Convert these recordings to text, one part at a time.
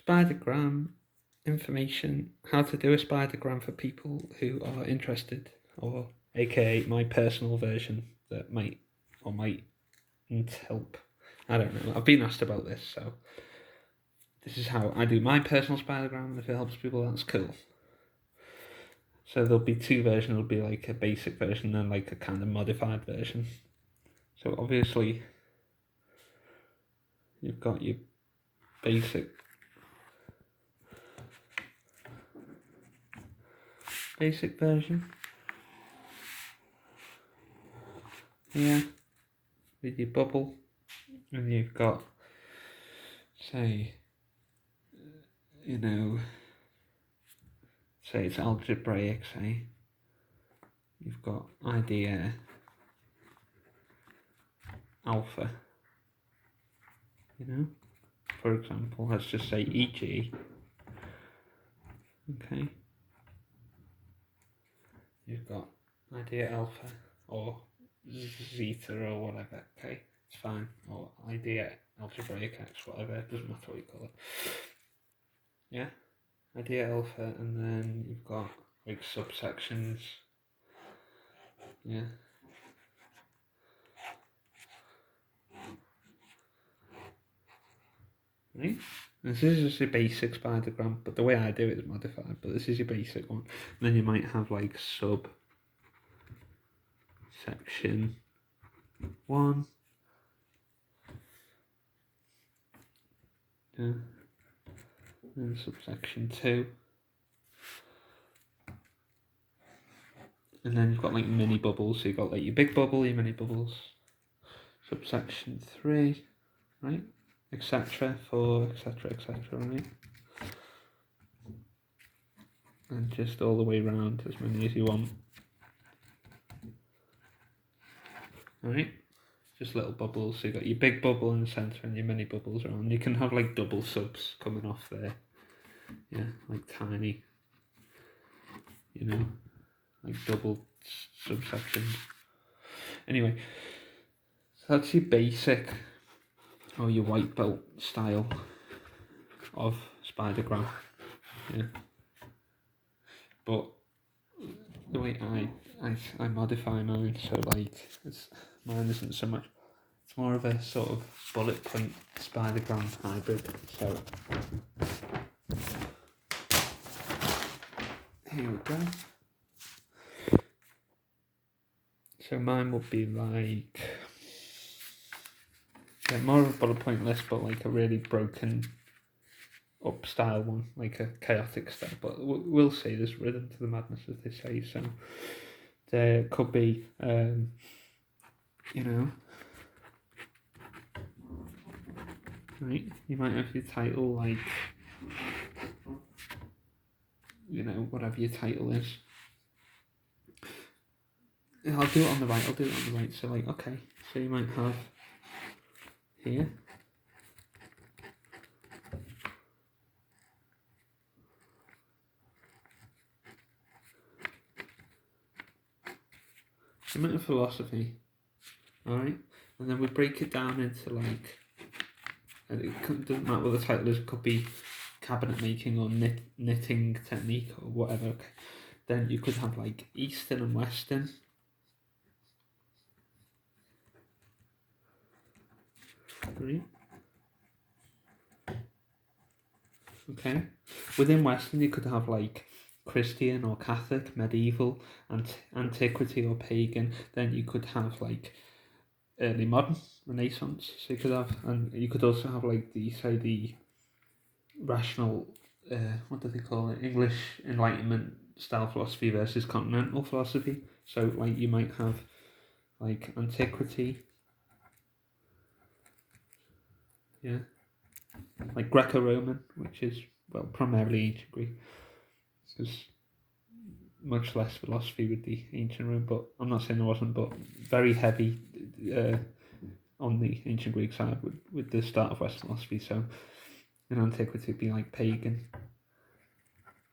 Spidergram information, how to do a spidergram for people who are interested, or aka my personal version that might or mightn't help. I don't know. I've been asked about this, so this is how I do my personal spidergram, and if it helps people, that's cool. So there'll be two versions. There'll be like a basic version and like a kind of modified version. So obviously, you've got your basic version. Yeah, with your bubble, and you've got, say, say it's algebraic, say, you've got idea alpha, for example, let's just say e.g., okay, you've got idea alpha, or zeta, or whatever, okay, it's fine, or idea algebraic x, whatever, it doesn't matter what you call it, yeah, idea alpha, and then you've got like subsections, yeah. Right? This is just your basic spidergram, but the way I do it is modified, but this is your basic one. And then you might have like subsection 1. Yeah. And subsection 2. And then you've got like mini bubbles, so you've got like your big bubble, your mini bubbles. Subsection 3, right? Etc. 4, etc. Right? And just all the way around, as many as you want. Alright? Just little bubbles, so you've got your big bubble in the centre and your mini bubbles around. You can have like double subs coming off there. Yeah, like tiny, like double subsections. Anyway, so that's your basic or your white belt style of spidergram. Yeah. But the way I modify mine, so like mine isn't so much. It's more of a sort of bullet point spidergram hybrid. So here we go. So mine would be like more of a bullet point list, but like a really broken up style one, like a chaotic style. But we'll see. There's rhythm to the madness, as they say. So there could be, right? You might have your title like, whatever your title is. I'll do it on the right. So like, okay. So you might have here. A minute of philosophy, alright? And then we break it down into like, it doesn't matter what the title is, it could be cabinet making or knitting technique or whatever. Okay. Then you could have like Eastern and Western. Right? Okay. Within Western you could have like Christian or Catholic, medieval, antiquity or pagan. Then you could have like early modern, Renaissance. So you could have, and you could also have like the rational, what do they call it? English Enlightenment style philosophy versus continental philosophy. So like you might have like antiquity, yeah, like Greco-Roman, which is primarily ancient Greek. There's much less philosophy with the ancient Rome, but I'm not saying there wasn't, but very heavy on the ancient Greek side with the start of Western philosophy. So in antiquity it'd be like pagan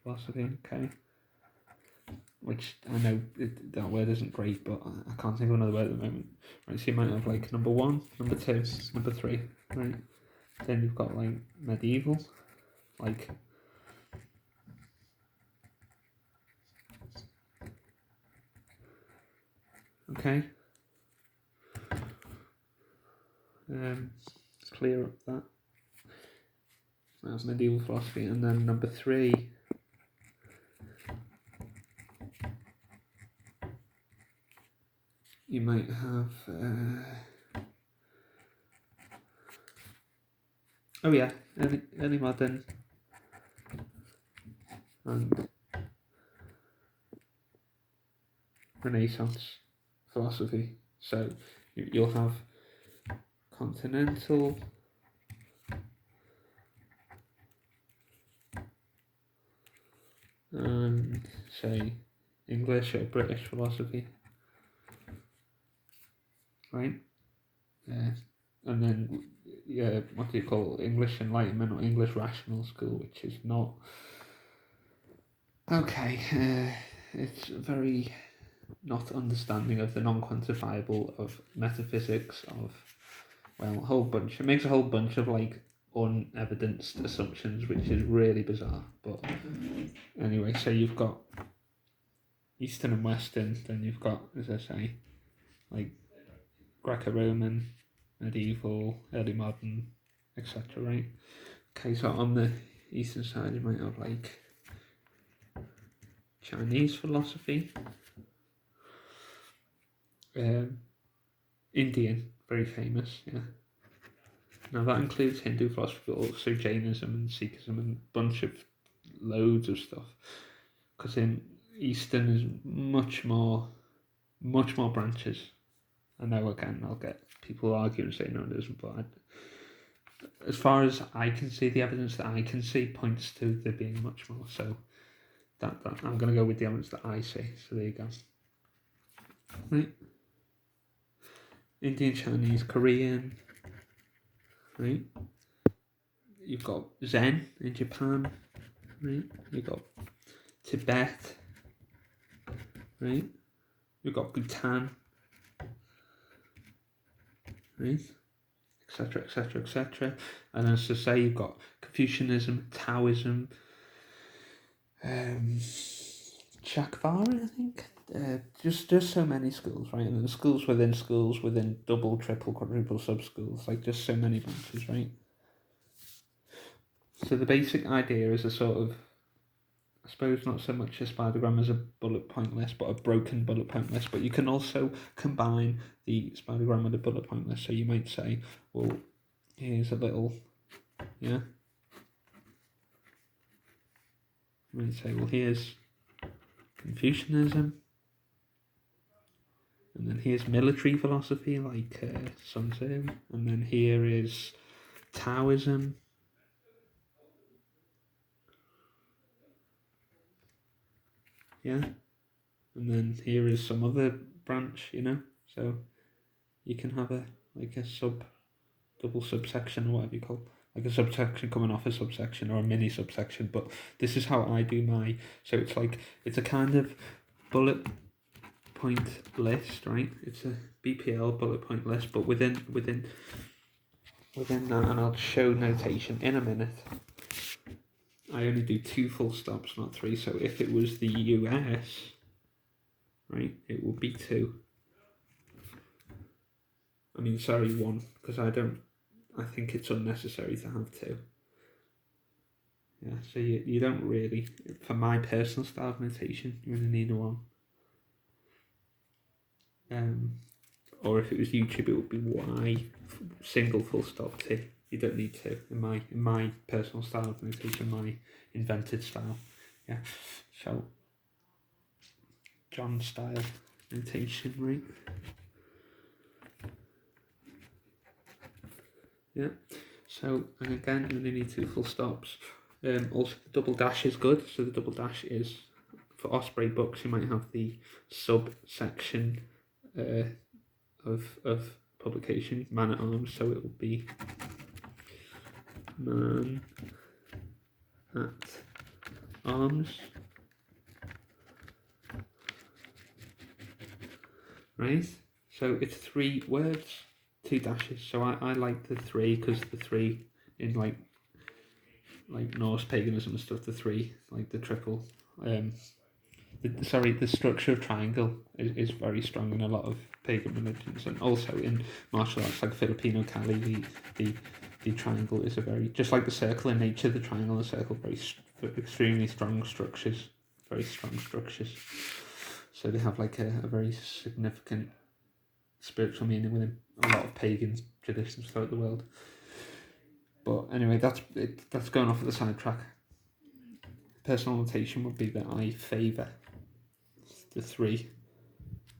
philosophy, okay. which I know that word isn't great, but I can't think of another word at the moment. Right, so you might have like number 1, number 2, number 3, right? Then you've got like medieval, like okay. Clear up that. That's medieval philosophy, and then number 3. You might have. Oh yeah, early modern and Renaissance philosophy. So you'll have continental, and say English or British philosophy, right? And then what do you call English Enlightenment or English Rational School, which is not okay. It's very not understanding of the non-quantifiable, of metaphysics, of a whole bunch. It makes a whole bunch of like unevidenced assumptions, which is really bizarre. But anyway, so you've got Eastern and Western, then you've got, as I say, like Greco-Roman, medieval, early modern, etc. Right? Okay, so on the Eastern side, you might have like Chinese philosophy, Indian, very famous, yeah. Now that includes Hindu philosophy, but also Jainism and Sikhism and a bunch of loads of stuff. Because in Eastern is much more branches. I know again I'll get people argue and say no it isn't, but as far as I can see, the evidence that I can see points to there being much more. So that I'm going to go with the evidence that I see. So there you go. Right. Indian, Chinese, Korean. Right. You've got Zen in Japan. Right. You've got Tibet. Right. You've got Bhutan. Right. Etc. Etc. Etc. And as to say, you've got Confucianism, Taoism, Chakvari, I think. Just so many schools, right? And then schools, within double, triple, quadruple sub schools, like just so many branches, right? So the basic idea is a sort of, I suppose, not so much a spidergram as a bullet point list, but a broken bullet point list. But you can also combine the spidergram with a bullet point list. So you might say, well, here's a little, yeah. You might say, well, here's Confucianism. And then here's military philosophy, like Sun Tzu. And then here is Taoism. Yeah. And then here is some other branch, you know. So you can have a double subsection or whatever you call it. Like a subsection coming off a subsection or a mini subsection. But this is how I do my. So it's a kind of bullet point list, right? It's a BPL bullet point list, but within that, and I'll show notation in a minute. I only do 2 full stops, not 3. So if it was the US, right, it would be 2. I mean, sorry, 1, because I think it's unnecessary to have 2. Yeah, so you don't really, for my personal style of notation, you only need 1. Or if it was YouTube, it would be Y, single full stop T. You don't need 2 in my personal style of notation, my invented style. Yeah, so John style notation, right? Yeah. So, and again, you only need 2 full stops. Also, the double dash is good. So the double dash is for Osprey books. You might have the subsection of publication, man at arms. So it will be man at arms. right? So it's 3 words, 2 dashes. So I like the 3 because the 3 in like Norse paganism and stuff, the 3, like the triple. The structure of triangle is very strong in a lot of pagan religions, and also in martial arts like Filipino Kali, the triangle is a very, just like the circle in nature, the triangle and the circle, extremely strong structures, very strong structures. So they have like a very significant spiritual meaning within a lot of pagan traditions throughout the world. But anyway, that's going off at the sidetrack. Personal notation would be that I favour the 3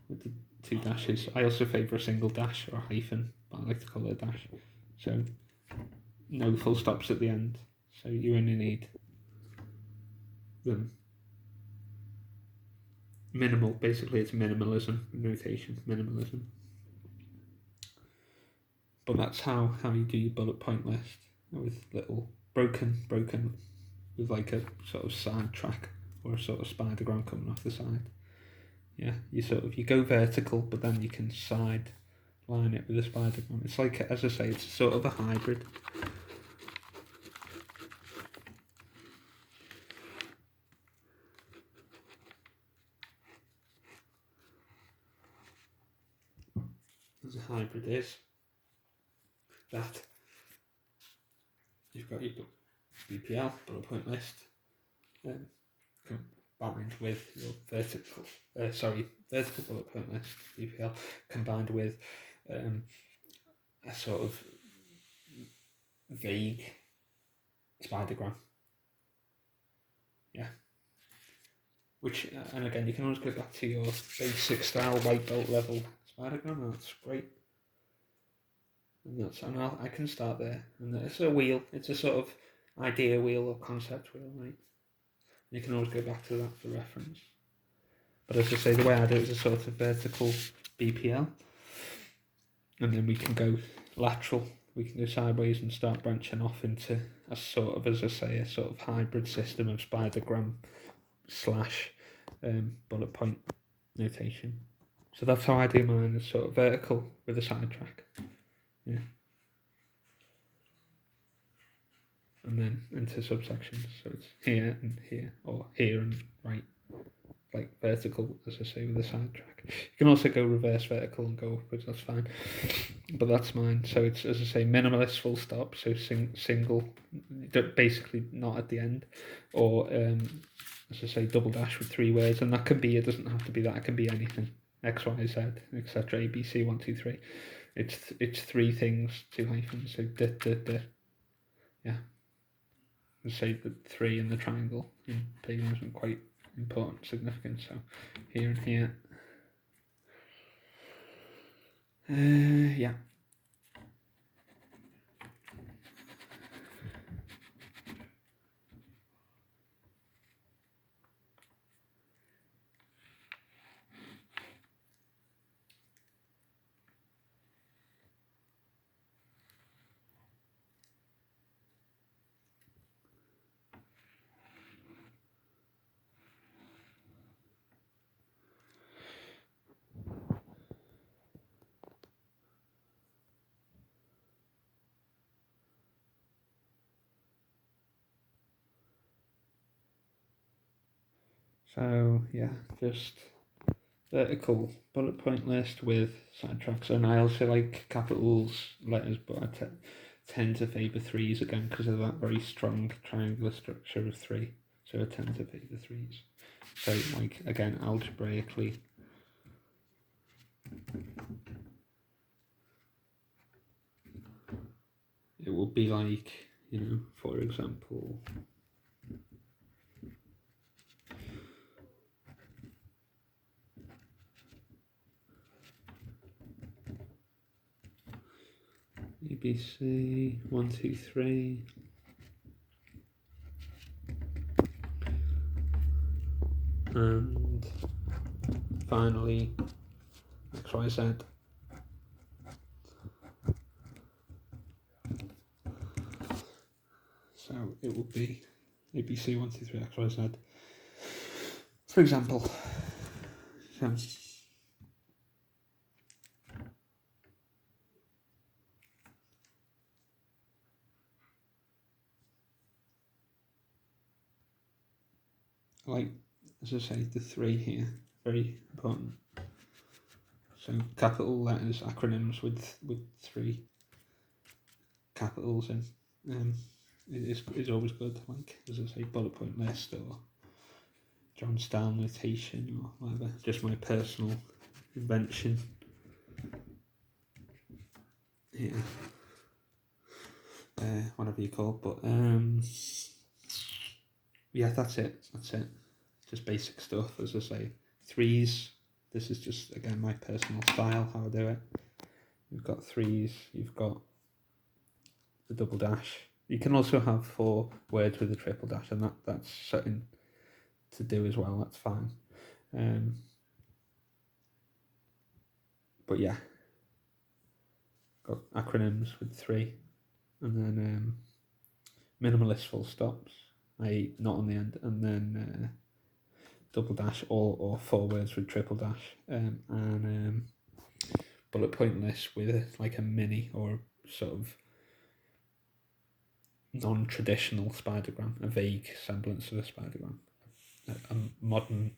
with the 2 dashes. I also favour a single dash or a hyphen, but I like to call it a dash. So no full stops at the end. So you only need them. Minimal, basically it's minimalism, notation, minimalism. But that's how you do your bullet point list, with little broken with like a sort of side track or a sort of spidergram coming off the side. Yeah, you go vertical, but then you can side line it with a spidergram. It's like, as I say, it's sort of a hybrid. As a hybrid is that you've got your BPL, bullet point list, combined with your vertical bullet point list, BPL, combined with a sort of vague spidergram. Yeah. Which, and again, you can always go back to your basic style white belt level spidergram. That's great. And I can start there. And it's a wheel. It's a sort of idea wheel or concept wheel, right? And you can always go back to that for reference. But as I say, the way I do it is a sort of vertical BPL. And then we can go lateral. We can go sideways and start branching off into a sort of, as I say, a sort of hybrid system of spidergram / bullet point notation. So that's how I do mine, is sort of vertical with a sidetrack. Yeah. And then into subsections. So it's here and here, or here and right. Like vertical, as I say, with a sidetrack. You can also go reverse vertical and go upwards, that's fine. But that's mine. So it's, as I say, minimalist full stop, so single, basically not at the end. Or, as I say, double dash with 3 words. And that can be, it doesn't have to be that, it can be anything. X, Y, Z, etc. A, B, C, 1, 2, 3. It's 3 things, 2 hyphens, so yeah. I'd say the 3 in the triangle in paganism quite important, significant. So here and here. Yeah. So yeah, just vertical bullet point list with sidetracks, and I also like capitals, letters, but I tend to favour 3s again because of that very strong triangular structure of 3. So I tend to favour 3s. So like, again, algebraically, it would be like, for example, ABC 1, 2, 3. And finally XYZ. So it would be ABC 1, 2, 3 XYZ. For example, like, as I say, the three here, very important. So capital letters, acronyms with three capitals in, is always good. Like, as I say, bullet point list or John style notation or whatever. Just my personal invention. Yeah. Whatever you call it, but yeah, that's it. Just basic stuff, as I say. Threes. This is just, again, my personal style, how I do it. You've got threes. You've got the double dash. You can also have 4 words with a triple dash, and that's something to do as well. That's fine. But yeah, got acronyms with 3, and then minimalist full stops, i.e. not on the end, and then double dash or 4 words with triple dash, and bullet point list with like a mini or sort of non-traditional spidergram, a vague semblance of a spidergram, a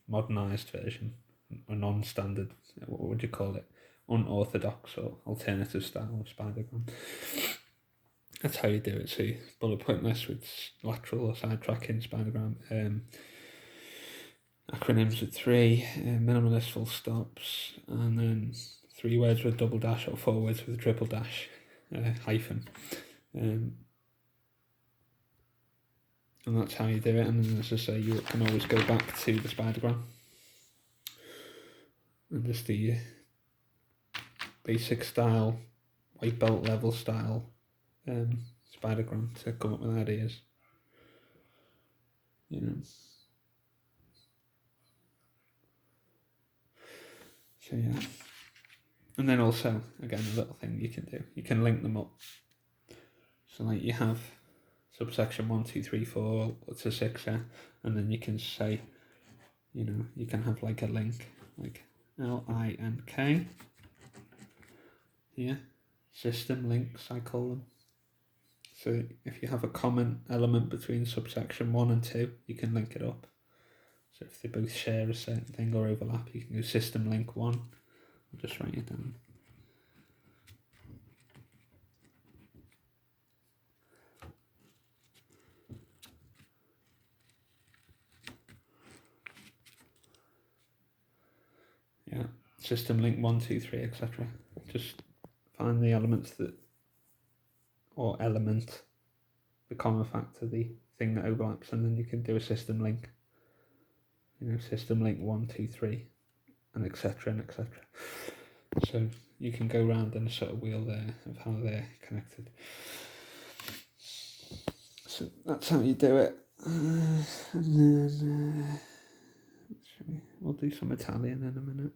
modernized version, a non-standard, what would you call it, unorthodox or alternative style of spidergram. That's how you do it. So bullet point list with lateral or side tracking spidergram, acronyms with 3, minimalist full stops, and then 3 words with double dash or 4 words with a triple dash, hyphen. And that's how you do it. And then, as I say, you can always go back to the spidergram and just the basic style, white belt level style spidergram to come up with ideas. You know. So yeah. And then also, again, a little thing you can do. You can link them up. So like you have subsection 1, 2, 3, 4 to 6, and then you can say, you know, you can have like a link, like LINK here, system links I call them. So if you have a common element between subsection 1 and 2, you can link it up. So if they both share a certain thing or overlap, you can do system link 1. I'll just write it down. Yeah, system link 1, 2, 3, etc. Just find the elements that, or element, the common factor, the thing that overlaps, and then you can do a system link. You know, system link 1, 2, 3, and etc. and etc. So you can go round in a sort of wheel there of how they're connected. So that's how you do it. And then we'll do some Italian in a minute.